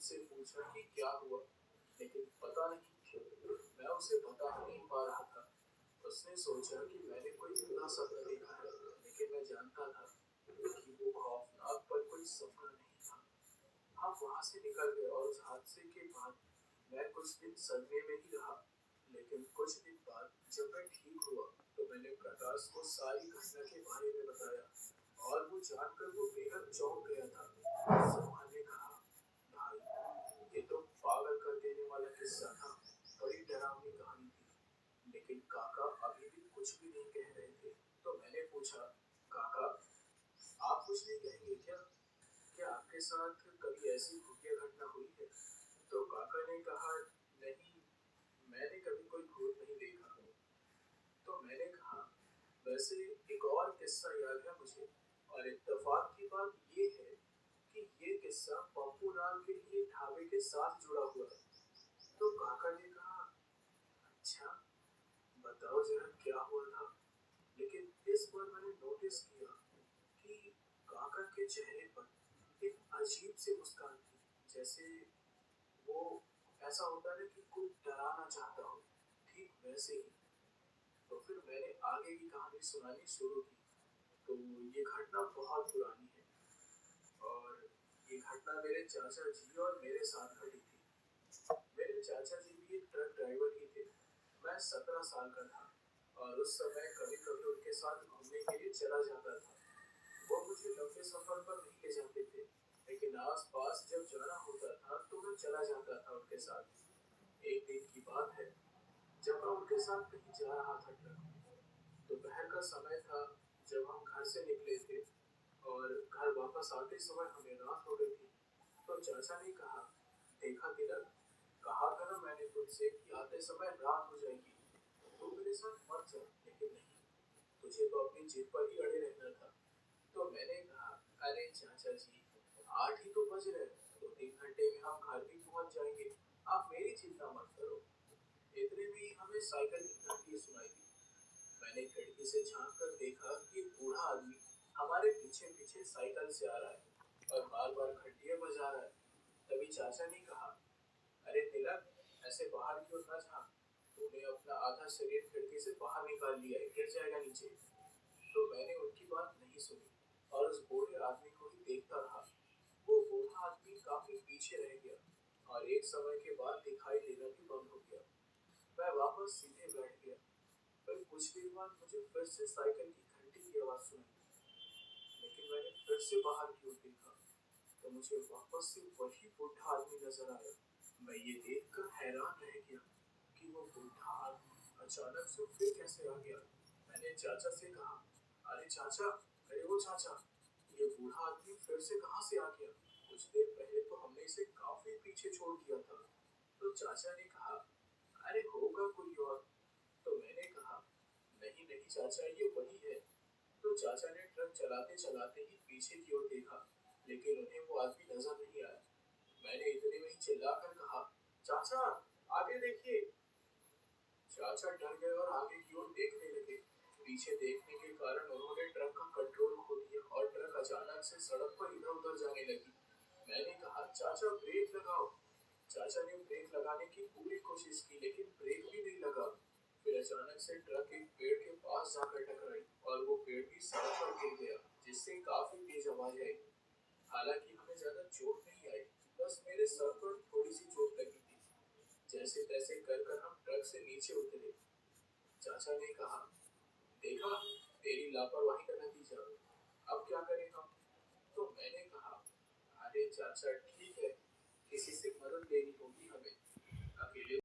मुझसे पूछा कि क्या हुआ, लेकिन पता नहीं क्यों मैं उसे बता नहीं पा रहा था। उसने सोचा कि मैंने कोई बुरा सपना देखा है, लेकिन मैं जानता था कि वो खौफनाक पर कोई सपना नहीं था। हम वहां से निकल गए और उस हादसे के बाद मैं कुछ दिन सदमे में ही रहा। लेकिन कुछ दिन बाद जब मैं ठीक हुआ तो मैंने प्रकाश को सारी घटना के बारे में बताया और वो जानकर वो बेहद चौंक गया था। सलमान ने कहा, भाई, ये तो पागल कर देने वाला किस्सा था। बड़ी डरावनी कहानी थी। लेकिन काका अभी भी कुछ भी नहीं कह रहे थे। तो मैंने पूछा, काका, आप कुछ नहीं कहेंगे क्या? क्या आपके साथ कभी ऐसी भूतिया घटना हुई है? तो काका ने कहा, नहीं, मैंने कभी कोई भूत नहीं देखा। तो मैंने कहा, वैसे एक और किस्सा याद है मुझे, और इत्तेफाक की बात ये है कि ये किस्सा पप्पू नाम के लिए ढाबे के साथ जुड़ा हुआ है। तो काका ने कहा, अच्छा, बताओ जरा क्या हुआ था। लेकिन इस बार मैंने नोटिस किया कि काका के चेहरे पर एक अजीब सी मुस्कान थी, जैसे वो ऐसा होता है कि कोई डराना चाहता हो, ठीक वैसे ही। तो फिर मैंने आगे की कहानी सुनानी शुरू की। तो ये घटना बहुत पुरानी है, और ये घटना मेरे चाचा जी और मेरे साथ घटी थी। मेरे चाचा जी भी एक ट्रक ड्राइवर ही थे। मैं 17 साल का था और उस समय कभी कभी उनके साथ घूमने के लिए चला जाता था। वो मुझे लंबे सफर पर नहीं ले जाते थे, लेकिन आस पास जब जाना होता था तो मैं चला जाता था उनके साथ। एक दिन की बात है, जब मैं उनके साथ कहीं जा रहा था ट्रक में। दोपहर का समय था जब हम घर से निकले थे, और घर वापस आते समय हमें रात हो गई थी। तो चाचा ने कहा, देखा तिलक, कहा था ना मैंने तुझसे कि आते समय रात हो जाएगी। तू मेरे साथ मत जा, लेकिन नहीं, तुझे तो अपनी जिद पर ही अड़े रहना था। तो मैंने कहा, अरे चाचा जी, 8 ही तो बज रहे हैं, 2-3 घंटे में हम घर भी पहुंच जाएंगे। आप मेरी चिंता मत करो। इतने में ही हमें साइकिल की घंटी सुनाई दी। मैंने खिड़की से झांक कर देखा कि एक बूढ़ा आदमी हमारे पीछे पीछे साइकिल से आ रहा है और बार बार घंटियां बजा रहा है। तभी चाचा ने कहा, अरे तिलक, ऐसे बाहर क्यों ना झांक, तूने अपना आधा शरीर खिड़की से बाहर निकाल लिया है, गिर जाएगा नीचे। तो मैंने उनकी बात नहीं सुनी और उस बूढ़े आदमी को ही देखता रहा। वो बूढ़ा आदमी काफी पीछे रह गया और एक समय के बाद दिखाई देना भी बंद हो गया। मैं वापस सीधे बैठ गया। पर कुछ देर बाद मुझे फिर से साइकिल की घंटी की आवाज सुनाई, लेकिन मैंने फिर से बाहर की ओर देखा तो मुझे वापस से वही बूढ़ा आदमी नजर आया। मैं ये देखकर हैरान रह गया कि वो बूढ़ा आदमी अचानक से फिर कैसे आ गया। मैंने चाचा से कहा, अरे चाचा, अरे वो चाचा, ये बूढ़ा आदमी फिर से कहाँ से आ गया? कुछ देर पहले तो हमने इसे काफी पीछे छोड़ दिया था। तो चाचा ने कहा, अरे होगा कोई और। तो मैंने कहा, नहीं नहीं चाचा, ये वही है। तो चाचा ने ट्रक चलाते चलाते ही पीछे की ओर देखा, लेकिन उन्हें वो आदमी नजर नहीं आया। मैंने इतने में ही चिल्लाकर कहा, चाचा, आगे देखिए। चाचा डर गए और आगे की ओर देखने लगे। पीछे देखने के कारण उन्होंने ट्रक का कंट्रोल खो दिया और ट्रक अचानक से सड़क पर इधर उधर जाने लगी। मैंने कहा, चाचा ब्रेक लगाओ। चाचा ने ब्रेक लगाने की पूरी कोशिश की, लेकिन ब्रेक भी नहीं लगा। फिर अचानक से ट्रक एक पेड़ के पास जाकर टकराई और वो पेड़ भी सड़क पर गिर गया, जिससे काफी तेज आवाज आई। हालांकि हमें ज्यादा चोट नहीं आई, बस मेरे सर पर थोड़ी सी चोट लगी थी। जैसे तैसे कर कर हम ट्रक से नीचे उतरे। चाचा ने कहा, देखा, तेरी लापरवाही का नतीजा। अब क्या करें हम? तो मैंने कहा, अरे चाचा ठीक है, किसी से मदद लेनी होगी हमें, अकेले